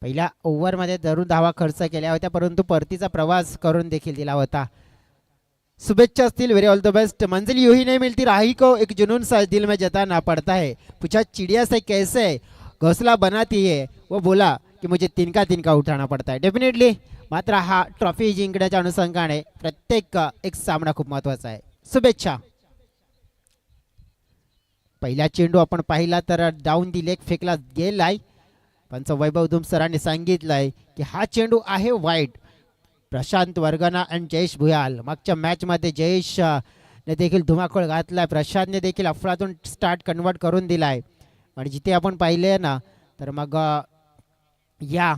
पहिल्या ओव्हरमध्ये जरूर धावा खर्च केल्या होत्या, परंतु परतीचा प्रवास करून देखील दिला होता. शुभेच्छा असतील, व्हेरी ऑल द बेस्ट. मंजिल यूं ही नहीं मिलती, राही को एक जुनून सा दिल में जताना पड़ता है. पूछा चिड़िया से कैसे घोंसला बनाती है, वो बोला की मुझे तिनका तिनका उठाना पड़ता है. डेफिनेटली मात्र हा ट्रॉफी जिंकण्याच्या अनुषंगाने प्रत्येक एक सामना खूप महत्त्वाचा आहे. शुभेच्छा. पहिला चेंडू आपण पाहिला तर डाऊन दी लेग फेकला गेलाय. पंच वैभव धुम सरांनी सांगितलंय की हा चेंडू आहे वाईट. प्रशांत वर्गना आणि जयेश भुयाल, मागच्या मॅचमध्ये जयेश ने देखील धुमाकूळ घातलाय, प्रशांतने देखील अफळातून स्टार्ट कन्वर्ट करून दिलाय. आणि जिथे आपण पाहिले ना तर मग या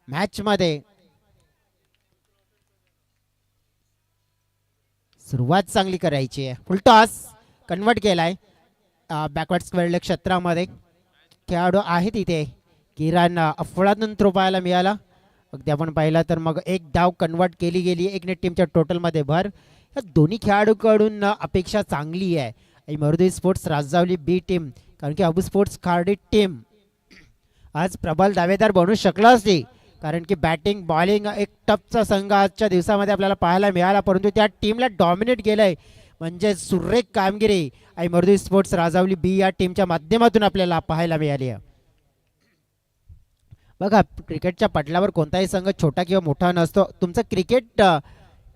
मॅचमध्ये सुरुवात चांगली करायची आहे. फुल टॉस कन्वर्ट केलाय बॅकवर्ड स्क्वेअर लेग क्षेत्रामध्ये. खेळाडू आहे तिथे किरण अफळातून थ्रो पाहायला मिळाला. अगदी आपण पाहिला तर मग एक डाव कन्वर्ट केली गेली, एक नेट टीमच्या टोटलमध्ये भर. या दोन्ही खेळाडूकडून अपेक्षा चांगली आहे. आणि मरुदी स्पोर्ट्स राजावली बी टीम, कारण की अबू स्पोर्ट्स खार्डी टीम आज प्रबल दावेदार बनू शकला असते, कारण की बॅटिंग बॉलिंग एक टपचा संघ आजच्या दिवसामध्ये आपल्याला पाहायला मिळाला, परंतु त्या टीमला डॉमिनेट केलंय. म्हणजे सुरेख कामगिरी आणि मरुदी स्पोर्ट्स राजावली बी या टीमच्या माध्यमातून आपल्याला पाहायला मिळाली आहे. बघा, क्रिकेटच्या पटलावर कोणताही संघ छोटा किंवा मोठा नसतो. तुमचं क्रिकेट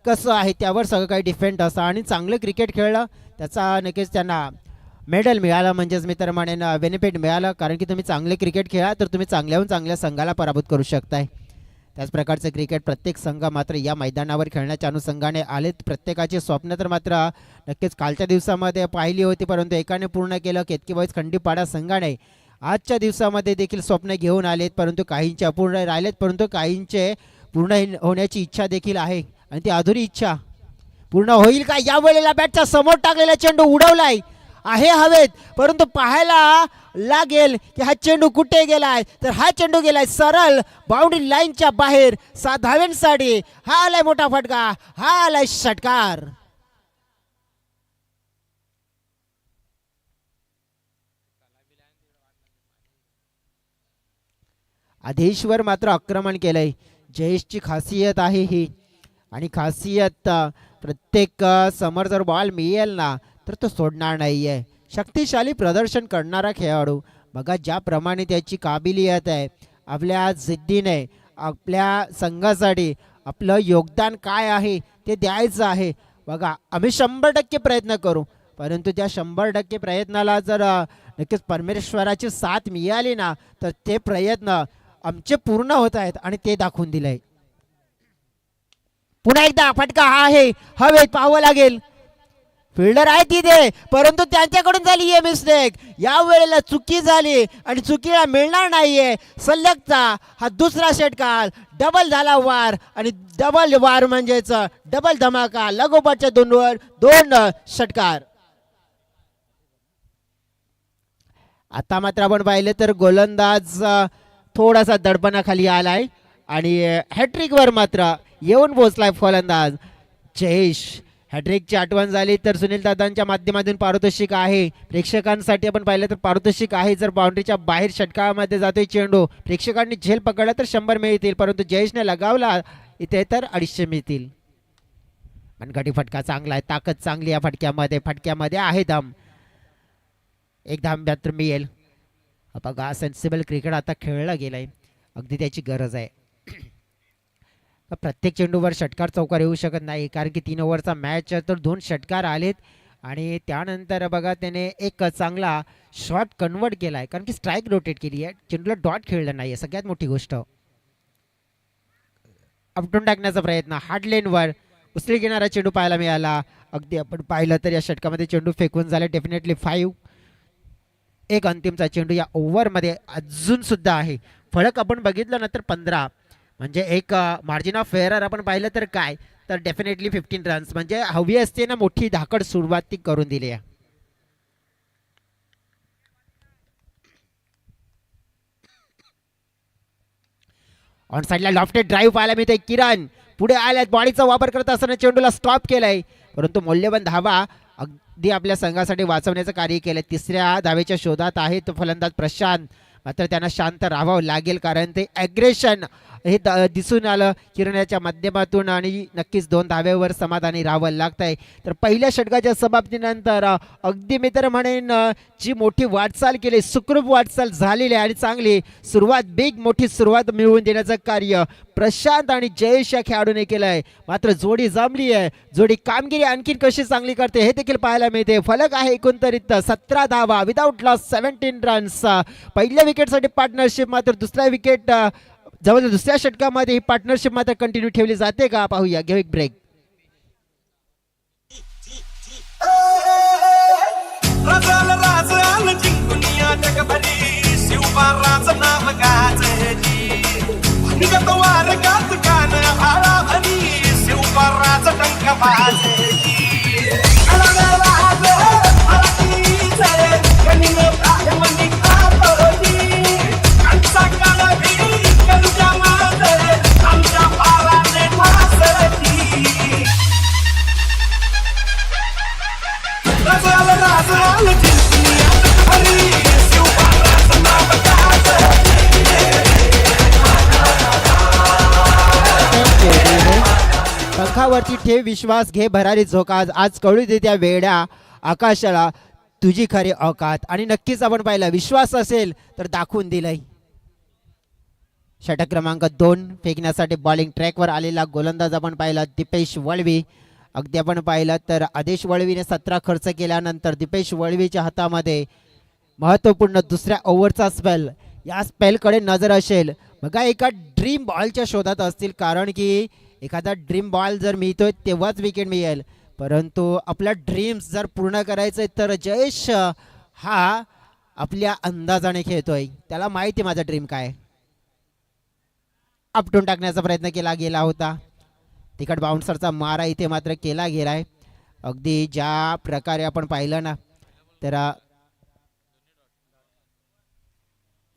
कसं आहे त्यावर सगळं काही डिफेंड असतं. आणि चांगलं क्रिकेट खेळलं त्याचा नक्कीच त्यांना मेडल मिळालं, म्हणजेच मी तर म्हणेन बेनिफिट मिळालं. कारण की तुम्ही चांगले क्रिकेट खेळा तर तुम्ही चांगल्याहून चांगल्या संघाला पराभूत करू शकताय. त्याच प्रकारचे क्रिकेट प्रत्येक संघ मात्र या मैदानावर खेळण्याच्या अनुषंगाने आलेत. प्रत्येकाचे स्वप्न तर मात्र नक्कीच कालच्या दिवसामध्ये पाहिली होती, परंतु एकाने पूर्ण केलं. केतकी बॉईज खंडीपाडा संघाने आजच्या दिवसामध्ये देखील स्वप्न घेऊन आलेत, परंतु काहींचे अपूर्ण राहिलेत, परंतु काहींचे पूर्ण होण्याची इच्छा देखील आहे. आणि ती अधुरी इच्छा पूर्ण होईल का? या वेळेला बॅटच्या समोर टाकलेला चेंडू उडवलाय आहे हवेत, परंतु पाहायला लागेल की हा चेंडू कुठे गेलाय. तर हा चेंडू गेलाय सरळ बाउंड्री लाईनच्या बाहेर 7 धावांसाठी. हा आलाय मोठा फटका, हा आलाय षटकार. आदेशवर मात्र आक्रमण केलंय. जयेशची खासियत आहे ही, आणि खासियत प्रत्येक समोर जर बॉल मिळेल ना तर तो सोडणार नाहीये. शक्तिशाली प्रदर्शन करणारा खेळाडू, बघा ज्याप्रमाणे त्याची काबिलियत आहे, आपल्या जिद्दीने आपल्या संघासाठी आपलं योगदान काय आहे ते द्यायचं आहे. बघा, आम्ही 100% प्रयत्न करू, परंतु त्या 100% प्रयत्नाला जर नक्कीच परमेश्वराची साथ मिळाली ना तर ते प्रयत्न आमचे पूर्ण होत आहेत, आणि ते दाखवून दिलंय. पुन्हा एकदा फटका हा आहे हवेत, पाहावं लागेल. फिल्डर आहे तिथे, परंतु त्यांच्याकडून झाली आहे मिस्टेक. या वेळेला चुकी झाली आणि चुकीला मिळणार नाहीये. सलगचा हा दुसरा षटकार, डबल झाला वार, आणि डबल वार म्हणजेच डबल धमाका. लगोपाठच्या 2 षटकार. आता मात्र आपण पाहिलं तर गोलंदाज थोडासा दडपणाखाली आलाय, आणि हॅट्रिकवर मात्र येऊन पोहोचलाय फलंदाज जयेश. हॅट्रिकची आठवण झाली तर सुनील दादांच्या माध्यमातून पारितोषिक आहे. प्रेक्षकांसाठी आपण पाहिलं तर पारितोषिक आहे. जर बाउंड्रीच्या बाहेर षटकामध्ये जातोय चेंडू, प्रेक्षकांनी झेल पकडला तर 100 मिळतील, परंतु जयेशने लगावला इथे तर 250 मिळतील. मनगटी फटका चांगला आहे, ताकद चांगली या फटक्यामध्ये आहे दम. एक धाम मात्र मिळेल. बघा, सेन्सिबल क्रिकेट आता खेळला गेलाय, अगदी त्याची गरज आहे. प्रत्येक चेंडूवर षटकार चौकार येऊ शकत नाही, कारण की 3 ओव्हरचा मॅच तर 2 षटकार आलेत. आणि त्यानंतर बघा त्याने एक चांगला शॉट कन्वर्ट केलाय, कारण की स्ट्राईक रोटेट केली आहे, चेंडूला डॉट खेळलं नाही. सगळ्यात मोठी गोष्ट अपटून टाकण्याचा प्रयत्न, हार्ड लेनवर उसळी घेणारा चेंडू पाहायला मिळाला. अगदी आपण पाहिलं तर या षटकामध्ये चेंडू फेकून झाले. डेफिनेटली 5. एक अंतिमचा चेंडू या ओव्हरमध्ये अजून सुद्धा आहे. फरक आपण बघितलं ना तर 15, म्हणजे एक मार्जिन ऑफ फेअर आपण पाहिलं तर काय, तर डेफिनेटली 15 रन्स, म्हणजे हवी असते ना मोठी धाकड सुरुवात ती करून दिली आहे. ऑन साईडला लॉफ्टेड ड्राईव्ह पाहायला मिळते. किरण पुढे आल्यात, बॉडीचा वापर करत असताना चेंडूला स्टॉप केलाय, परंतु मौल्यवान धावा अगदी आपल्या संघासाठी वाचवण्याचं कार्य केलं. 3ऱ्या धावेच्या शोधात आहे तो फलंदाज प्रशांत. मात्र त्यांना शांत राहावं लागेल, कारण ते ॲग्रेशन हे दिसून आलं किरणाच्या माध्यमातून आणि नक्कीच 2 धाव्यावर समाधानी राहावं लागत आहे. तर पहिल्या षटकाच्या समाप्तीनंतर अगदी मी तर म्हणेन जी मोठी वाटचाल केली, सुखरूप वाटचाल झालेली आहे आणि चांगली सुरुवात, बिग मोठी सुरुवात मिळवून देण्याचं कार्य प्रशांत आणि जयेश या खेळाडूने केलं आहे. मात्र जोडी जमली आहे, जोडी कामगिरी आणखीन कशी चांगली करते हे देखील पाहायला मिळते. फलक आहे एकंदरीत 17 धावा विदाऊट लॉस 17 रन्स. पहिल्या विकेटसाठी पार्टनरशिप, मात्र दुसऱ्या विकेट जवळ दुसऱ्या षटकामध्ये ही पार्टनरशिप मात्र कंटिन्यू ठेवली जाते का पाहूया. घेऊ एक ब्रेक. पंखावरती ठेव विश्वास, घे भरारी झोका, आज कळू दे त्या वेड्या आकाशाला तुझी खरी औकात. आणि नक्कीच आपण पाहिलं, विश्वास असेल तर दाखवून दिलंय. षटक क्रमांक 2 फेकण्यासाठी बॉलिंग ट्रॅकवर आलेला गोलंदाज आपण पाहिला दीपेश वळवी. अगदी आपण पाहिलं तर आदेश वळवीने 17 खर्च केल्यानंतर दीपेश वळवीच्या हातामध्ये महत्त्वपूर्ण दुसऱ्या ओव्हरचा स्पेल. या स्पेलकडे नजर असेल बघा, एका ड्रीम बॉलच्या शोधात असतील, कारण की एखादा ड्रीम बॉल जर मिळतोय तेव्हाच विकेट मिळेल, परंतु आपल्या ड्रीम्स जर पूर्ण करायचे तर जयेश हा आपल्या अंदाजाने खेळतोय. त्याला माहिती आहे माझा ड्रीम काय. आपटून टाकण्याचा प्रयत्न केला गेला होता, तिकट बाउन्सरचा मारा इथे मात्र केला गेलाय. अगदी ज्या प्रकारे आपण पाहिलं ना, तर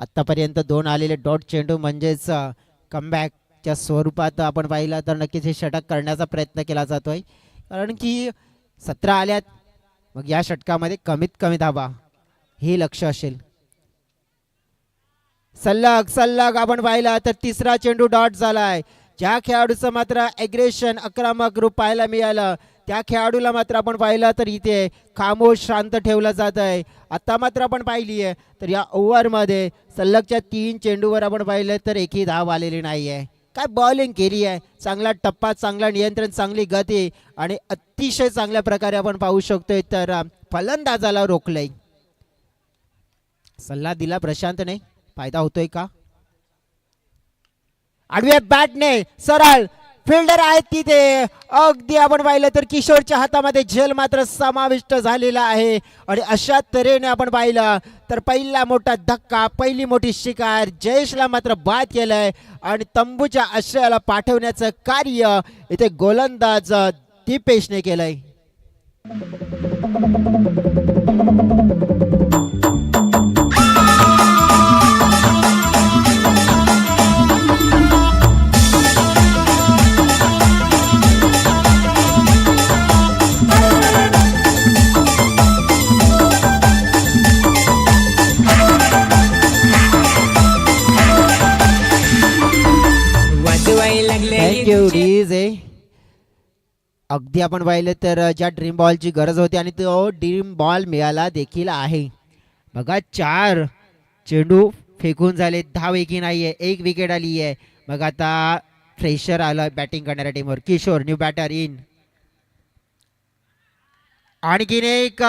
आत्तापर्यंत 2 आलेले डॉट चेंडू म्हणजेच कमबॅकच्या स्वरूपात आपण पाहिलं तर नक्कीच हे षटक करण्याचा प्रयत्न केला जातोय, कारण की 17 आल्यात, मग या षटकामध्ये कमीत कमी धावा हे लक्ष असेल. सल्लग सल्लग आपण पाहिला तर तिसरा चेंडू डॉट झालाय. ज्या खेळाडूचं मात्र ॲग्रेशन आक्रमक रूप पाहायला मिळालं त्या खेळाडूला मात्र आपण पाहिलं तर इथे खामोश शांत ठेवलं जात आहे. आता मात्र आपण पाहिली आहे तर या ओव्हरमध्ये सलगच्या 3 चेंडूवर आपण पाहिलं तर एकही धाव आलेली नाही आहे. काय बॉलिंग केली आहे, चांगला टप्पा, चांगला नियंत्रण, चांगली गती आणि अतिशय चांगल्या प्रकारे आपण पाहू शकतोय तर फलंदाजाला रोखलंय. सल्ला दिला प्रशांतने, फायदा होतोय का. आडव्या बॅटने सरळ फिल्डर आहेत तिथे, अगदी आपण पाहिलं तर किशोरच्या हातामध्ये झेल मात्र समाविष्ट झालेला आहे. आणि अशा तऱ्हेने आपण पाहिलं तर पहिला मोठा धक्का, पहिली मोठी शिकार जयेशला मात्र बाद केलंय आणि तंबूच्या आश्रयाला पाठवण्याचं कार्य इथे गोलंदाज दीपेशने केलंय. अगदी आपण पाहिलं तर ज्या ड्रीम बॉलची गरज होती आणि तो ड्रीम बॉल मिळाला देखील आहे. बघा 4 चेंडू फेकून झाले, धाव एकही नाहीये, 1 विकेट आली आहे. मग आता फ्रेशर आलं बॅटिंग करणाऱ्या टीमवर, किशोर न्यू बॅटर इन. आणखीन एक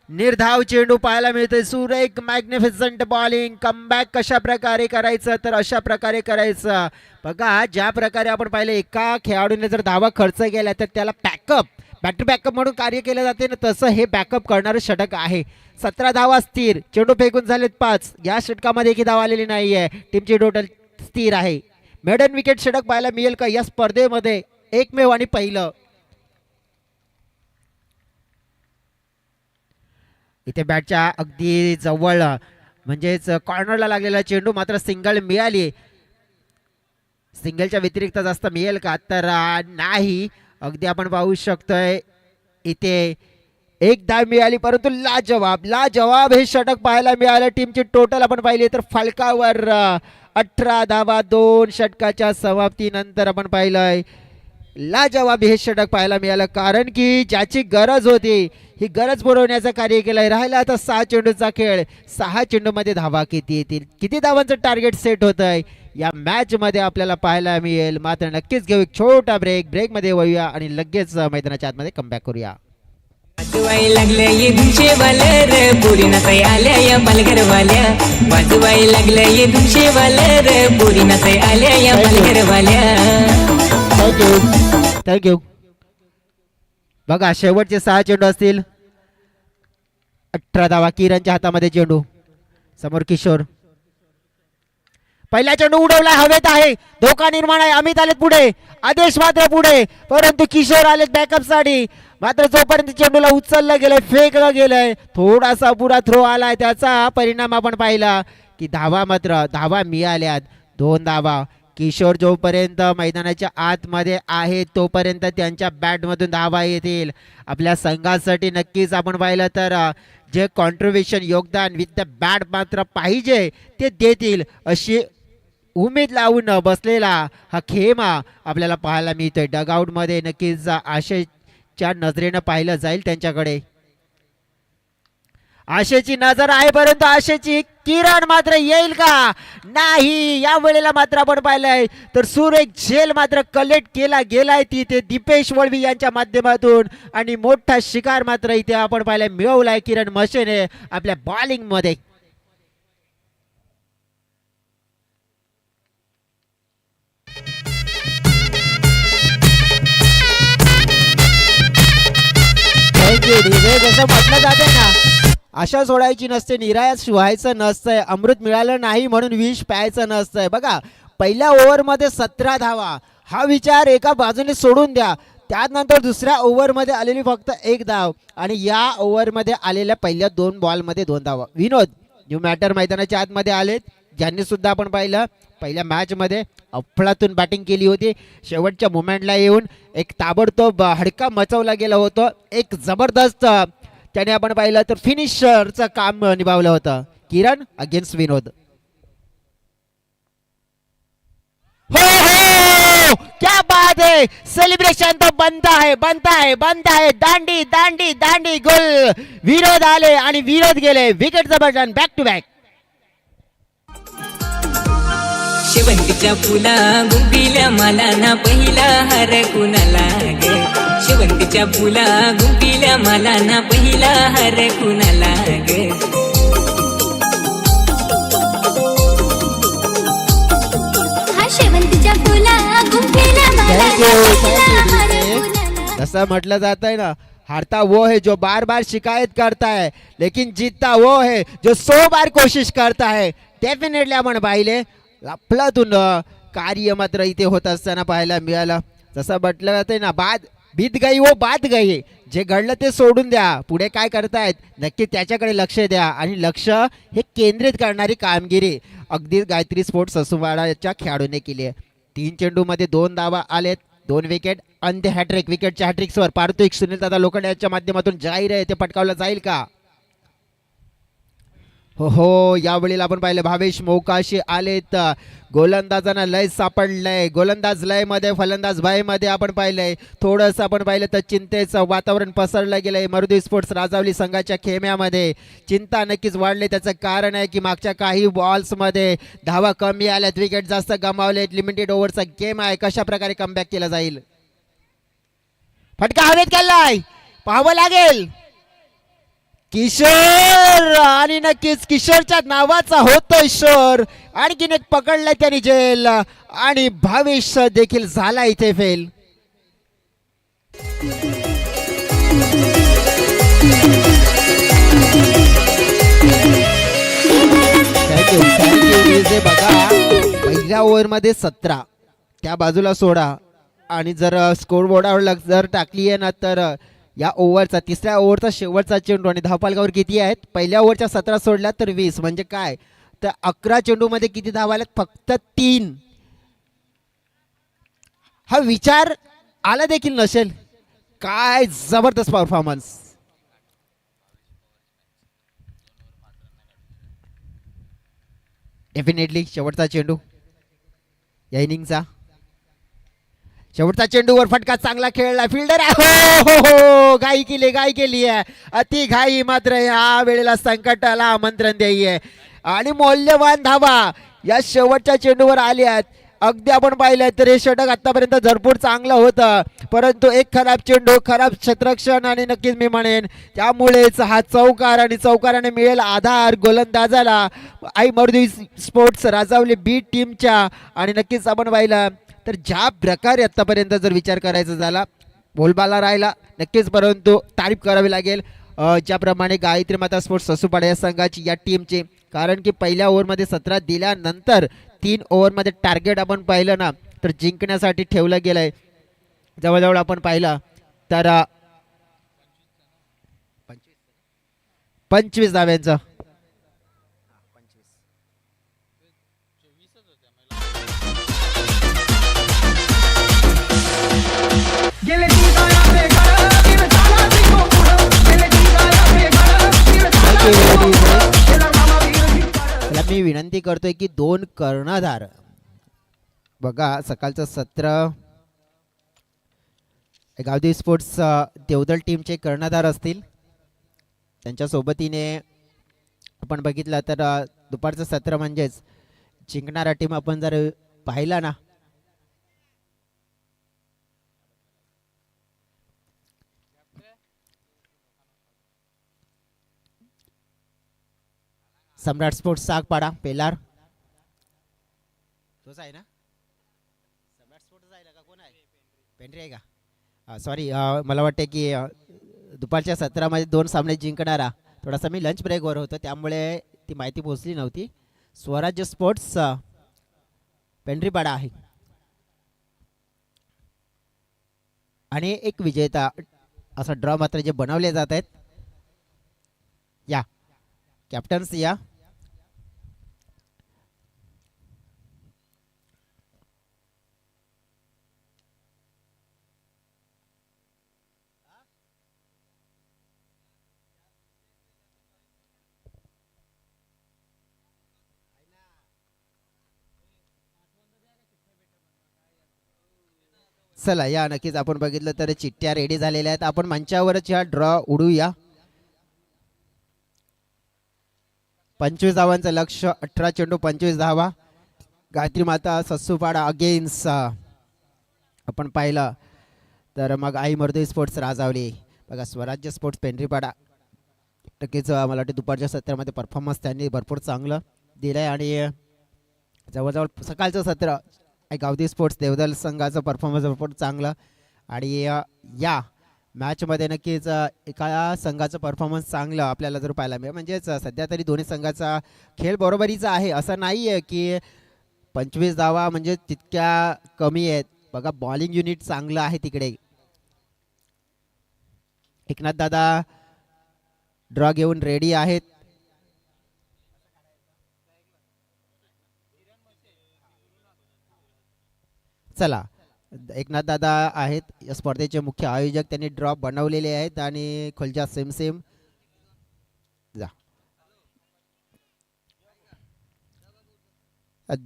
निर्धाव चेंडू पाहायला मिळते. सुरेख मॅग्निफिसंट बॉलिंग, कमबॅक कशा प्रकारे करायचं तर अशा प्रकारे करायचं. बघा ज्या प्रकारे आपण पाहिलं एका खेळाडूने जर धावा खर्च केला तर त्याला बॅकअप, बॅक टू बॅकअप म्हणून कार्य केले जाते ना, तसं हे बॅकअप करणारं षटक आहे. 17 धावा स्थिर, चेंडू फेकून झालेत 5, या षटकामध्ये एकही धाव आलेली नाही आहे. टीमची टोटल स्थिर आहे. मेडन विकेट षटक पाहायला मिळेल का या स्पर्धेमध्ये, एकमेव आणि पहिलं. इथे बॅटच्या अगदी जवळ म्हणजेच कॉर्नरला लागलेला चेंडू मात्र सिंगल मिळाली. सिंगलच्या व्यतिरिक्त जास्त मिळेल का तर नाही. अगदी आपण पाहू शकतोय इथे एक धाव मिळाली परंतु लाजवाब लाजवाब हे षटक पाहायला मिळालं. टीमची टोटल आपण पाहिली तर फलकावर 18 धावा 2 षटकाच्या समाप्तीनंतर आपण पाहिलंय लाजवाब हे षटक पाहायला मिळालं. कारण की ज्याची गरज होती ही गरज पुरवण्याचं कार्य केलंय. राहिला आता 6 चेंडूचा खेळ. 6 चेंडूमध्ये धावा किती येतील, किती धावांचं टार्गेट सेट होत आहे या मॅच मध्ये आपल्याला पाहायला मिळेल. मात्र नक्कीच घेऊ एक छोटा ब्रेक मध्ये वळूया आणि लगेच मैदानाच्या आतमध्ये कमबॅक करूया. वाजवाय लागल्या ये धुमशेवाल्या रे पोरी नाचाय आल्या या पालघरवाल्या. वाजवाय लागल्या ये धुमशेवाल्या रे पोरी नाचाय आल्या या पालघरवाल्या. थँक्यू. बघा शेवटचे 6 चेंडू असतील. 18 धावा. किरणच्या हातामध्ये चेंडू. समोर किशोर. पहिला चेंडू उडवला हवेत आहे. धोका निर्माण आहे. अमित आलेत पुढे. आदेश मात्र पुढे परंतु किशोर आलेत बॅकअप साठी. मात्र जोपर्यंत चेंडूला उचललं गेलंय फेकलं गेलंय थोडासा पुरा थ्रो आलाय त्याचा परिणाम आपण पाहिला की धावा मिळाल्यात 2 धावा. किशोर जोपर्यंत मैदानाच्या आतमध्ये आहे तोपर्यंत त्यांच्या बॅटमधून धावा येतील. आपल्या संघासाठी नक्कीच आपण पाहिलं तर जे कॉन्ट्रीब्युशन योगदान विथ द बॅट मात्र पाहिजे ते देतील अशी उमेद लावून बसलेला हा खेमा आपल्याला पाहायला मिळतोय. डगआउटमध्ये नक्कीच आशेच्या नजरेनं पाहिलं जाईल त्यांच्याकडे. आशेची नजर आहे परंतु आशेची किरण मात्र येईल का नाही. या वेळेला मात्र आपण पाहिलंय तर सुरेख झेल मात्र कलेक्ट केला गेलाय तिथे दीपेश वळवी यांच्या माध्यमातून आणि मोठा शिकार मात्र इथे आपण पाहिलाय मिळवलाय किरण मशेने आपल्या बॉलिंग मध्ये. जसं म्हटलं जाते ना आशा सोडायची नसते, निराश व्हायचं नसतंय, अमृत मिळालं नाही म्हणून विष प्यायचं नसतंय. बघा पहिल्या ओव्हरमध्ये 17 धावा हा विचार एका बाजूने सोडून द्या. त्यानंतर दुसऱ्या ओव्हरमध्ये आलेली फक्त 1 धाव आणि या ओव्हरमध्ये आलेल्या पहिल्या 2 बॉलमध्ये 2 धावा. विनोद न्यू मॅटर मैदानाच्या आतमध्ये आलेत ज्यांनी सुद्धा आपण पाहिलं पहिल्या मॅच मध्ये अफळातून बॅटिंग केली होती. शेवटच्या मोमेंटला येऊन एक ताबडतोब हडका मचवला गेला होतं. एक जबरदस्त त्याने आपण पाहिलं तर फिनिशरचं काम निभावलं होतं. किरण अगेन्स्ट विनोद. हो हो क्या बात है. सेलिब्रेशन तो बनता है. दांडी दांडी दांडी गोल. विनोद आले आणि विनोद गेले. विकेट जबरदस्त बॅक टू बॅक. शेवंतीच्या फुला गुंफिल्या मला ना पहिला हार कुणाला ग. शेवंतीच्या फुला गुंफिल्या मला ना पहिला हार कुणाला ग. हा शेवंतीच्या फुला गुंफिल्या मला ना पहिला हार कुणाला. जसं म्हटलं जात आहे ना हारता वो है जो बार बार शिकायत करता है लेकिन जीतता वो है जो 100 बार कोशिश करता है. डेफिनेटली आपण पाहिले लफलातून कार्य मात्र इथे होत असताना पाहायला मिळालं. जसं म्हटलं जाते ना बीत गई वो बात गई. जे घडलं ते सोडून द्या. पुढे काय करतायत नक्की त्याच्याकडे लक्ष द्या आणि लक्ष हे केंद्रित करणारी कामगिरी अगदी गायत्री स्पोर्ट्स ससुवाडाच्या खेळाडूने केली आहे. 3 चेंडूमध्ये 2 धावा आलेत 2 विकेट आणि ते हॅट्रिक. विकेटच्या हॅट्रिक्सवर पारितोषिक सुनील दादा लोखंडे यांच्या माध्यमातून जाहीर आहे ते पटकावलं जाईल का. हो यावेळेला आपण पाहिलं भावेश मोकाशी आलेत. गोलंदाजांना लय सापडलंय. गोलंदाज लय मध्ये फलंदाज भय मध्ये आपण पाहिलंय. थोडंसं आपण पाहिलं तर चिंतेचं वातावरण पसरलं गेलंय मरुदी स्पोर्ट्स राजावली संघाच्या खेम्यामध्ये. चिंता नक्कीच वाढली. त्याचं कारण आहे की मागच्या काही बॉल्समध्ये धावा कमी आल्यात, विकेट जास्त गमावलेत. लिमिटेड ओव्हरचा गेम आहे. कशा प्रकारे कमबॅक केला जाईल. फटका हवेत गेलाय पाहावं लागेल. किशोर आणि नक्कीच किशोरच्या नावाचा होतोय शोर. आणखीन एक पकडलाय त्यांनी जेल आणि भविष्य देखील झाला इथे फेल. थँक्यू. बघा पहिल्या ओव्हरमध्ये 17 त्या बाजूला सोडा आणि जर स्कोर बोर्डावर जर टाकली आहे ना तर या ओव्हरचा 3ऱ्या ओव्हरचा शेवटचा चेंडू आणि धावफलकावर किती आहेत. पहिल्या ओव्हरच्या 17 सोडल्या तर 20 म्हणजे काय तर 11 चेंडूमध्ये किती धावा आल्यात फक्त 3. हा विचार आला देखील नसेल. काय जबरदस्त परफॉर्मन्स. डेफिनेटली शेवटचा चेंडू या इनिंगचा. शेवटचा चेंडूवर फटका चांगला खेळला फिल्डर. हो हो हो घाई केली आहे अति घाई मात्र या वेळेला संकटाला आमंत्रण द्यायचे आणि मौल्यवान धावा या शेवटच्या चेंडूवर आली आहेत. अगदी आपण पाहिलं तर हे षटक आतापर्यंत भरपूर चांगलं होतं परंतु एक खराब चेंडू खराब क्षेत्ररक्षण आणि नक्कीच मी म्हणेन त्यामुळेच हा चौकार आणि चौकाराने मिळेल आधार गोलंदाजाला आई मर्दी स्पोर्ट्स राजावली बी टीमच्या. आणि नक्कीच आपण पाहिलं तर ज्या प्रकारे आतापर्यंत जर विचार करायचा झाला बोलबाला राहिला नक्कीच परंतु तारीफ करावी लागेल ज्याप्रमाणे गायत्री माता स्पोर्ट्स ससूपाडा या संघाची या टीमचे. कारण की पहिल्या ओव्हरमध्ये 17 दिल्यानंतर 3 ओव्हरमध्ये टार्गेट आपण पाहिलं ना तर जिंकण्यासाठी ठेवलं गेलं आहे जवळजवळ आपण पाहिलं तर 25 धाव्यांचं. मी विनंती करतोय की 2 कर्णधार बघा सकाळचं सत्र गावदेवी स्पोर्ट्स देवदल टीमचे कर्णधार असतील त्यांच्या सोबतीने आपण बघितलं तर दुपारचं सत्र म्हणजेच जिंकणारा टीम आपण जर पाहिला ना सम्राट स्पोर्ट्स सागपाडा पेलार तोच आहे ना सम्राट स्पोर्ट्स आहे का कोण आहे पेंढरी आहे का सॉरी मला वाटते की दुपारच्या सत्रामध्ये 2 सामने जिंकणारा थोडासा मी लंच ब्रेकवर होतो त्यामुळे ती माहिती पोहोचली नव्हती. स्वराज्य स्पोर्ट्स पेंढरीपाडा आहे आणि एक विजेता असा ड्रॉ मात्र जे बनवले जात आहेत या कॅप्टन्स या चला या नक्कीच आपण बघितलं तर चिठ्ठ्या रेडी झालेल्या आहेत आपण मंचावरच या ड्रॉ उडूया. 25 धावांचं लक्ष 18 चेंडू 25 धावा गायत्री माता सस्सूपाडा अगेन्स्ट आपण पाहिलं तर मग आई मर्दी स्पोर्ट्स राजावली बघा स्वराज्य स्पोर्ट्स पेंढरीपाडा नक्कीच मला वाटतं दुपारच्या सत्रामध्ये परफॉर्मन्स त्यांनी भरपूर चांगलं दिलं आहे आणि जवळजवळ सकाळचं सत्र गावदेवी स्पोर्ट्स देवदल संघाचं परफॉर्मन्स भरपूर चांगलं आणि या मॅचमध्ये नक्कीच एका संघाचं परफॉर्मन्स चांगलं आपल्याला जर पाहायला मिळेल म्हणजेच सध्या तरी दोन्ही संघाचा खेळ बरोबरीचा आहे असं नाही आहे की 25 धावा म्हणजे तितक्या कमी आहेत बघा बॉलिंग युनिट चांगलं आहे तिकडे. एकनाथ दादा ड्रॉ घेऊन रेडी आहेत. चला एकनाथ दादा आहेत या स्पर्धेचे मुख्य आयोजक त्यांनी ड्रॉ बनवलेले आहेत आणि खुलजा सेम जा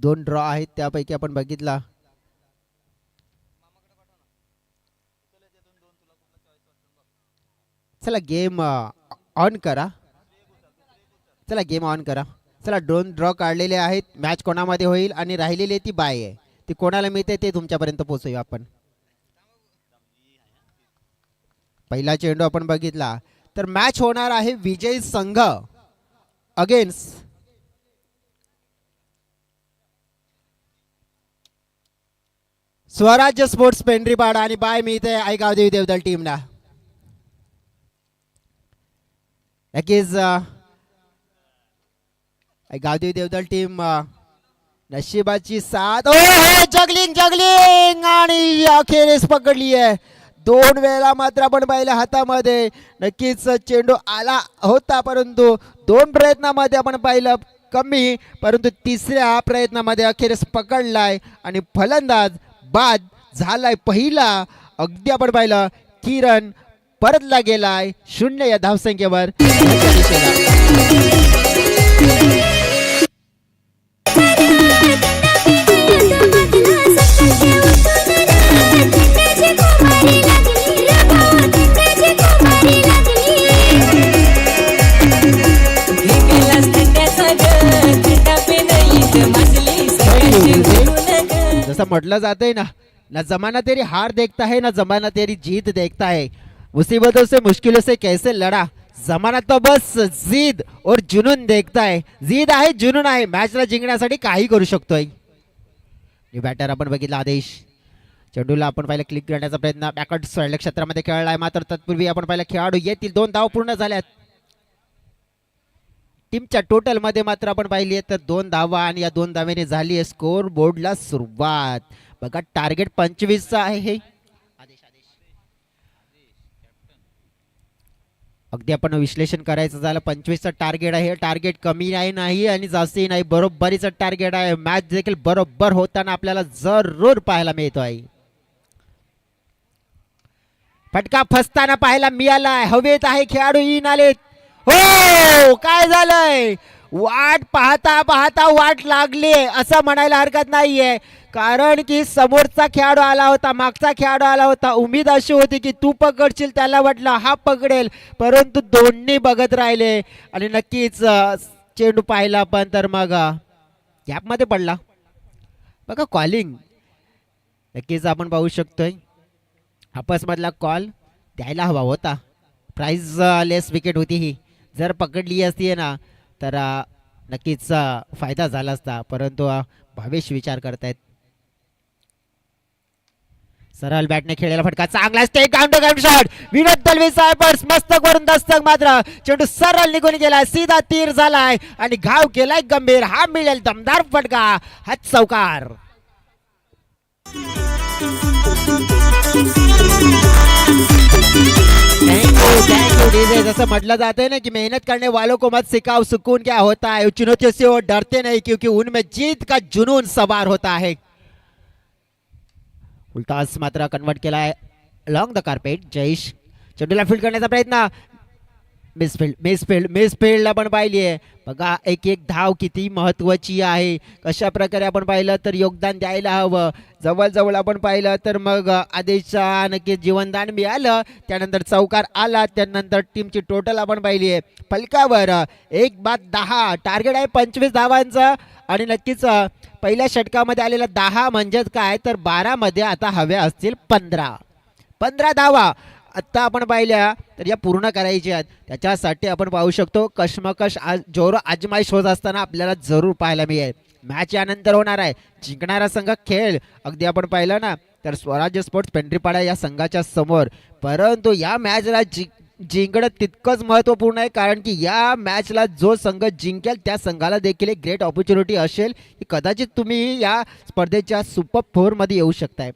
2 ड्रॉ आहेत त्यापैकी आपण बघितला चला गेम ऑन करा चला 2 ड्रॉ काढलेले आहेत मॅच कोणामध्ये होईल आणि राहिलेली ती बाय आहे ती कोणाला मिळते ते तुमच्यापर्यंत पोहोचूया आपण. पहिला चेंडू आपण बघितला तर मॅच होणार आहे विजय संघ अगेन्स्ट स्वराज्य स्पोर्ट्स पेंढरीपाडा आणि बाय मिळते आई गावदेवी देवदल टीमला. नक्कीच गावदेवी देवदल टीम नशिबाची साथ जगलिंग आणि अखेरीस पकडली आहे 2 वेळा मात्र आपण पाहिलं हातामध्ये नक्कीच चेंडू आला होता परंतु 2 प्रयत्नामध्ये आपण पाहिलं कमी परंतु 3ऱ्या प्रयत्नामध्ये अखेरीस पकडलाय आणि फलंदाज बाद झालाय पहिला अगदी आपण पाहिलं किरण परतला गेलाय 0 या धावसंख्येवर. गेलास थंड्याचा ग थंडा पेनईत मासली सकाळची उठून ग जसं म्हटलं जातंय ना, ना जमाना तेरी हार देखता है ना जमाना तेरी जीत देखता है, मुसीबतों से मुश्किलों से कैसे लड़ा, जमाना तो बस जिद और जुनून देखता है. जिद आहे, जुनून आहे, मॅचला जिंकण्यासाठी काही करू शकतोय. बॅटर आपण बघितला आदेश, चेंडूला आपण पाहिलं क्लिक करण्याचा प्रयत्न बॅकवर्ड स्ट्राईक क्षेत्रामध्ये खेळलाय, मात्र तत्पूर्वी आपण पाहिलं खेळाडू येतील. 2 धाव पूर्ण झाल्यात टीमच्या टोटल मध्ये, मात्र आपण पाहिली तर 2 धावा आणि या 2 धावेने झाली आहे स्कोर बोर्डला सुरुवात. बघा टार्गेट 25 चा आहे हे. अगदी आपण विश्लेषण करायचं झालं 25चं टार्गेट आहे. टार्गेट कमी नाही आणि जास्तही नाही, बरोबरीचं टार्गेट आहे. मॅच देखील बरोबर होताना आपल्याला जरूर पाहायला मिळतो आहे. फटका फसताना पाहायला मिळालाय, हवेत आहे खेळाडू इन आले. हो काय झालंय, वाट पाहता पाहता वाट लागली असं म्हणायला हरकत नाहीये, कारण की समोरचा खेळाडू आला होता, मागचा खेळाडू आला होता. उम्मीद अशी होती की तू पकडशील, त्याला वाटलं हा पकडेल, परंतु दोन्ही बघत राहिले आणि नक्कीच चेंडू पाहिला पण तर मग गॅपमध्ये पडला. बघा कॉलिंग नक्कीच आपण पाहू शकतोय, आपसमधला कॉल द्यायला हवा होता. प्राइज लेस विकेट होती ही, जर पकडली असती ना तर नक्कीच फायदा झाला असता, परंतु भावेश विचार करतायत. सरळ बॅटने खेळलेला फटका चांगला स्टेट काउंटर काउंटर शॉट, विनोद दलवी सायपर्स मस्तक वरून दस्तक, मात्र चेंडू सरळ निघून गेला, सीधा तीर झालाय आणि घाव केलाय गंभीर. हा मिळेल दमदार फटका, हा चौकार. Thank you DJ. जसं म्हटलं जाते ना कि मेहनत करने वालों को मत सिखाओ सुकून क्या होता है, चुनौतियों से वो डरते नहीं क्योंकि उनमें जीत का जुनून सवार होता है. उलटास मात्र कन्वर्ट केला आहे लॉंग द कार्पेट. जयेश चेंडूला फील्ड करण्याचा प्रयत्न, मिसफिल्ड आपण पाहिली आहे. बघा एक एक धाव किती महत्वाची आहे, कशा प्रकारे आपण पाहिलं तर योगदान द्यायला हवं. जवळ आपण पाहिलं तर मग आदेशचा नक्की जीवनदान मिळालं, त्यानंतर चौकार आला, त्यानंतर टीमची टोटल आपण पाहिली आहे फलकावर 1-10, टार्गेट आहे 25 धावांचं आणि नक्कीच पहिल्या षटकामध्ये आलेला 10 म्हणजेच काय तर 12 मध्ये आता हव्या असतील 15 धावा आत्ता आपण पाहिल्या तर या पूर्ण करायच्या आहेत. त्याच्यासाठी आपण पाहू शकतो कशमकश जोर आजमाईश होत असताना आपल्याला जरूर पाहायला मिळेल. मॅच यानंतर होणार आहे, जिंकणारा संघ खेळ. अगदी आपण पाहिलं ना तर स्वराज्य स्पोर्ट्स पेंढरीपाडा या संघाच्या समोर, परंतु या मॅचला जिंकणं तितकंच महत्त्वपूर्ण आहे, कारण की या मॅचला जो संघ जिंकेल त्या संघाला देखील एक ग्रेट ऑपॉर्च्युनिटी असेल की कदाचित तुम्ही या स्पर्धेच्या सुपर 4 मध्ये येऊ शकताय.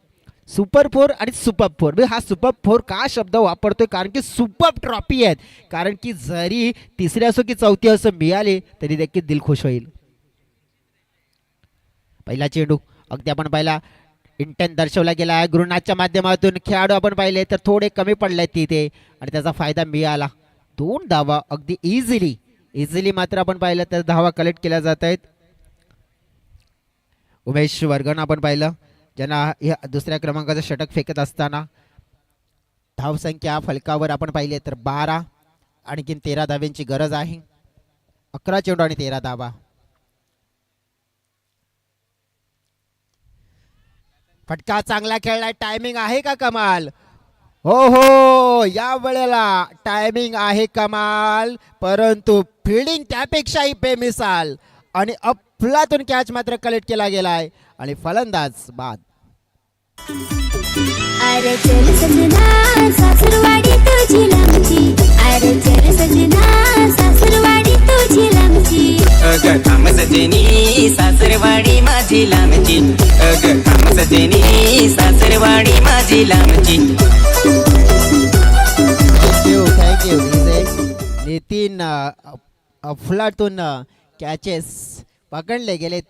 सुपर 4 आणि सुपर 4, मी हा सुपर 4 का शब्द वापरतोय, कारण की सुपर ट्रॉफी आहेत, कारण की जरी तिसरी असो की चौथी असो मिळाली तरी देखील दिल खुश होईल. पहिला चेंडू अगदी आपण पाहिला इंटेंट दर्शवला गेला आहे गुरुनाथच्या माध्यमातून. खेळाडू आपण पाहिले तर थोडे कमी पडले तिथे आणि त्याचा फायदा मिळाला. 2 धावा अगदी इझिली मात्र आपण पाहिलं तर धावा कलेक्ट केल्या जात आहेत. उमेश वर्गण आपण पाहिलं ज्यांना दुसऱ्या क्रमांकाचं षटक फेकत असताना. धावसंख्या फलकावर आपण पाहिले तर 12, आणखीन 13 धाव्यांची गरज आहे. 11 चेंडू आणि 13 धावा. फटका चांगला खेळलाय, टायमिंग आहे का कमाल. हो या वेळेला टायमिंग आहे कमाल, परंतु फिल्डिंग त्यापेक्षाही बेमिसाल आणि अफलातून कॅच मात्र कलेक्ट केला गेलाय आणि फलंदाज बाद. अरे चल सजना सासरवाडी तुझी लांबची, अरे चल सजना सासरवाडी तुझी लांबची. अग थांब सजनी सासरवाडी माझी लांबची, अग थांब सजनी सासरवाडी माझी लांबची. थँक्यू नितीन. अफलातून कॅचेस पकडले गेलेत.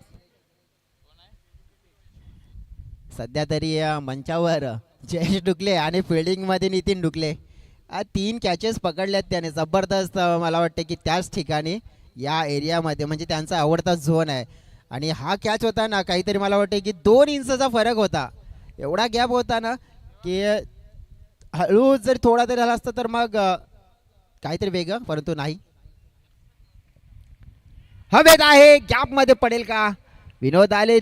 सध्या तरी मंचावर जयेश डुकले आणि फिल्डिंगमध्ये नितीन डुकले 3 कॅचेस पकडल्यात त्याने. जबरदस्त मला वाटते की त्याच ठिकाणी या एरियामध्ये म्हणजे त्यांचा आवडता झोन आहे आणि हा कॅच होता ना काहीतरी मला वाटतं की 2 इंचचा फरक होता. एवढा गॅप होता ना की हळू जर थोडा तरी झाला असता तर मग काहीतरी वेगळं, परंतु नाही. हवेत आहे, गॅप मध्ये पडेल का? विनोद आले,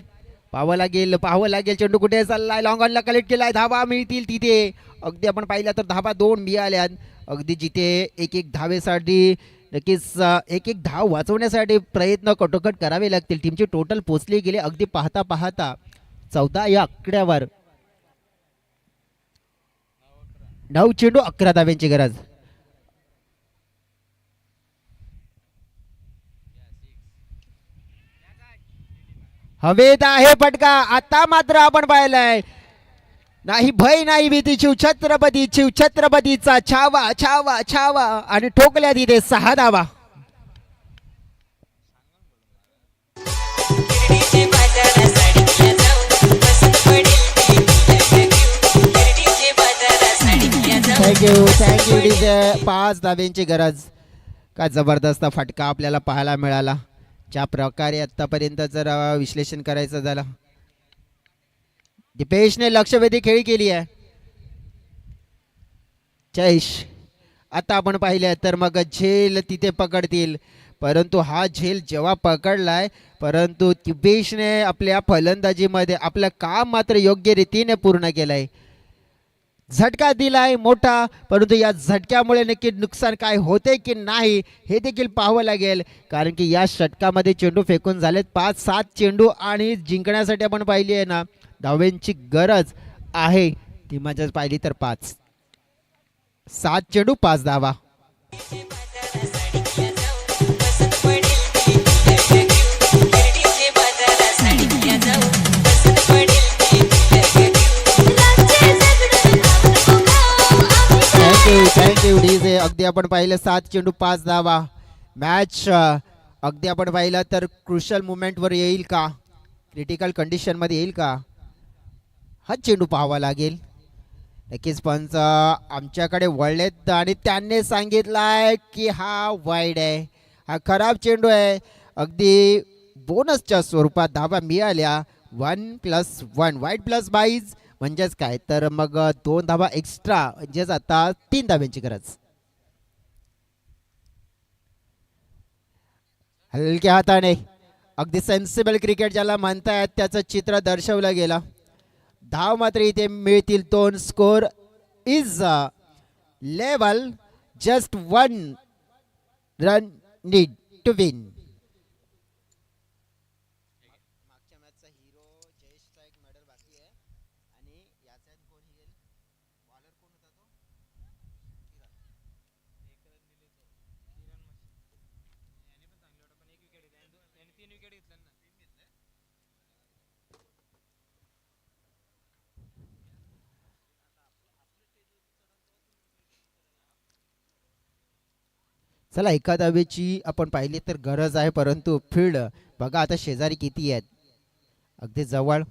पाहावं लागेल चेंडू कुठे चाललाय. लॉंग ऑनला कलेक्ट केलाय, धावा मिळतील तिथे. अगदी आपण पाहिलं तर धावा 2 मिळाल्यात. अगदी जिथे एक एक धावेसाठी नक्कीच एक एक धाव वाचवण्यासाठी प्रयत्न कटोकट करावे लागतील. टीमची टोटल पोचली गेली अगदी पाहता पाहता 14 या आकड्यावर. 9 चेंडू 11 धाव्यांची गरज. हवेत आहे फटका. आता मात्र आपण पाहिलंय नाही भय नाही भीती, शिवछत्रपतीचा छावा छावा छावा आणि ठोकल्या तिथे 6 धावा. गिरडीचे बाजारा साडीला जाऊ पसंत पडेल ती तुला घेऊ. गिरडीचे बाजारा साडीला जाऊ. Thank you DJ. 5 धाव्यांची गरज. काय जबरदस्त फटका आपल्याला पाहायला मिळाला. ज्या प्रकारे आतापर्यंत जर विश्लेषण करायचं झालं, दिपेशने लक्षवेधी खेळी केली आहे. जयेश आता आपण पाहिलं तर मग झेल तिथे पकडतील, परंतु हा झेल जेव्हा पकडलाय, परंतु दिपेशने आपल्या फलंदाजीमध्ये आपलं काम मात्र योग्य रीतीने पूर्ण केलंय. झटका दिलाय मोठा, परंतु या झटक्यामुळे नक्की नुकसान काय होते की नाही हे देखील पाहावं लागेल. कारण की या षटकामध्ये चेंडू फेकून झालेत 5-7 चेंडू आणि जिंकण्यासाठी आपण पाहिली आहे ना धाव्यांची गरज आहे ती म्हणजे पाहिली तर 5. 7 चेंडू 5 धावा. Thank you DJ. अगदी आपण पाहिलं 7 चेंडू 5 धावा. मॅच अगदी आपण पाहिलं तर क्रुशल मुवमेंटवर येईल का, क्रिटिकल कंडिशनमध्ये येईल का, हा चेंडू पाहावा लागेल. नक्कीच पंच आमच्याकडे वळलेत आणि त्यांनी सांगितलंय की हा वाईड आहे, हा खराब चेंडू आहे. अगदी बोनसच्या स्वरूपात धावा मिळाल्या. 1+1 वाईड प्लस 22 म्हणजेच काय तर मग 2 धावा एक्स्ट्रा, म्हणजेच आता 3 धाव्यांची गरज. हलक्या हाताने अगदी सेन्सिबल क्रिकेट ज्याला म्हणतायत त्याचं चित्र दर्शवलं गेलं. धाव मात्र इथे मिळतील 2. Score is level, just 1 run need to win. चला एका धावेची आपण पाहिली तर गरज आहे, परंतु फील्ड बघा आता शेजारी किती आहेत. अगदी जवळ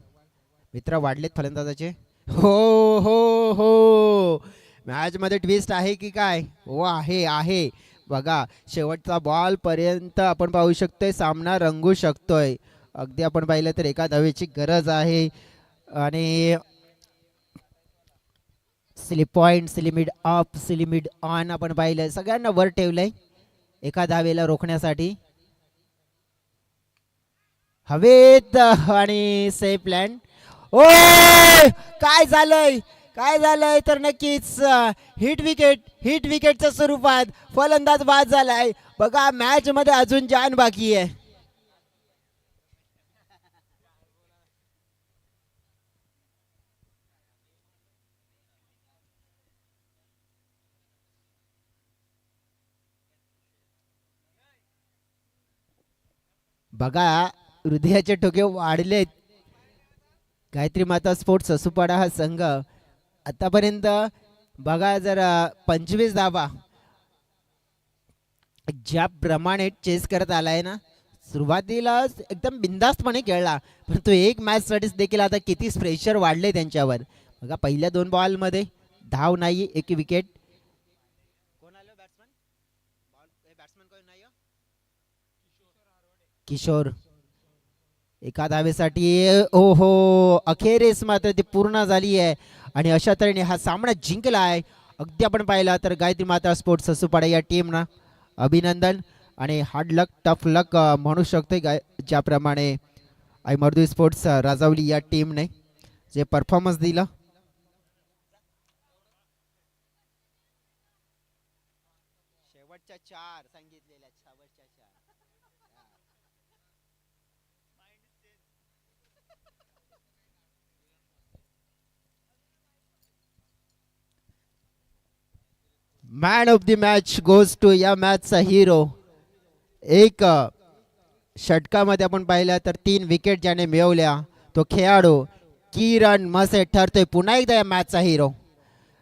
मित्र वाढलेत फलंदाजाचे. हो हो हो, मॅच मध्ये ट्विस्ट आहे की काय? हो आहे आहे. बघा शेवटचा बॉल पर्यंत आपण पाहू शकतोय सामना रंगू शकतोय. अगदी आपण पाहिलं तर एका धावेची गरज आहे आणि स्लिप पॉइंट, स्लिमिट अप, स्लिमिट ऑन आपण पाहिलं, सगळ्यांना वर ठेवलंय एका धावेला रोखण्यासाठी. हवेत आणि सेफ लँड. ओ काय झालंय, काय झालंय तर नक्कीच हिट विकेटच्या स्वरूपात फलंदाज बाद झालाय. बघा मॅच मध्ये अजून जान बाकी आहे. बघा हृदयाचे ठोके वाढलेत. गायत्री माता स्पोर्ट्स असुपाडा हा संघ आतापर्यंत बघा जर 25 धावा ज्याप्रमाणे चेस करत आलाय ना, सुरुवातीला एकदम बिंदास्तपणे खेळला, परंतु एक मॅच साठी देखील आता किती प्रेशर वाढले त्यांच्यावर. बघा पहिल्या 2 बॉल मध्ये धाव नाही, एक विकेट. कोण आलं बॅट्समन? बॅट्समन कोण नाही? किशोर. एका धावेसाठी ओहो अखेरीस मात्र ती पूर्ण झाली आहे आणि अशा तऱ्हेने हा सामना जिंकला आहे. अगदी आपण पाहिला तर गायत्री माता स्पोर्ट्स ससूपाडा या टीमनं अभिनंदन आणि हार्ड लक टफ लक म्हणू शकतो ज्याप्रमाणे मर्दू स्पोर्ट्स राजावली या टीमने जे परफॉर्मन्स दिलं. शेवटच्या 4 सांगितलेल्या शेवटच्या 4 man of the match goes to या मॅचचा हिरो. एक षटकामध्ये आपण पाहिलं तर 3 विकेट ज्याने मिळवल्या तो खेळाडू किरण मसे ठरतोय पुन्हा एकदा या मॅचचा हिरो.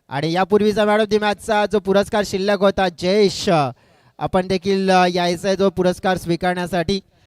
आणि यापूर्वीचा मॅन ऑफ द मॅचचा जो पुरस्कार शिल्लक होता जयेश आपण देखील यायचा जो पुरस्कार स्वीकारण्यासाठी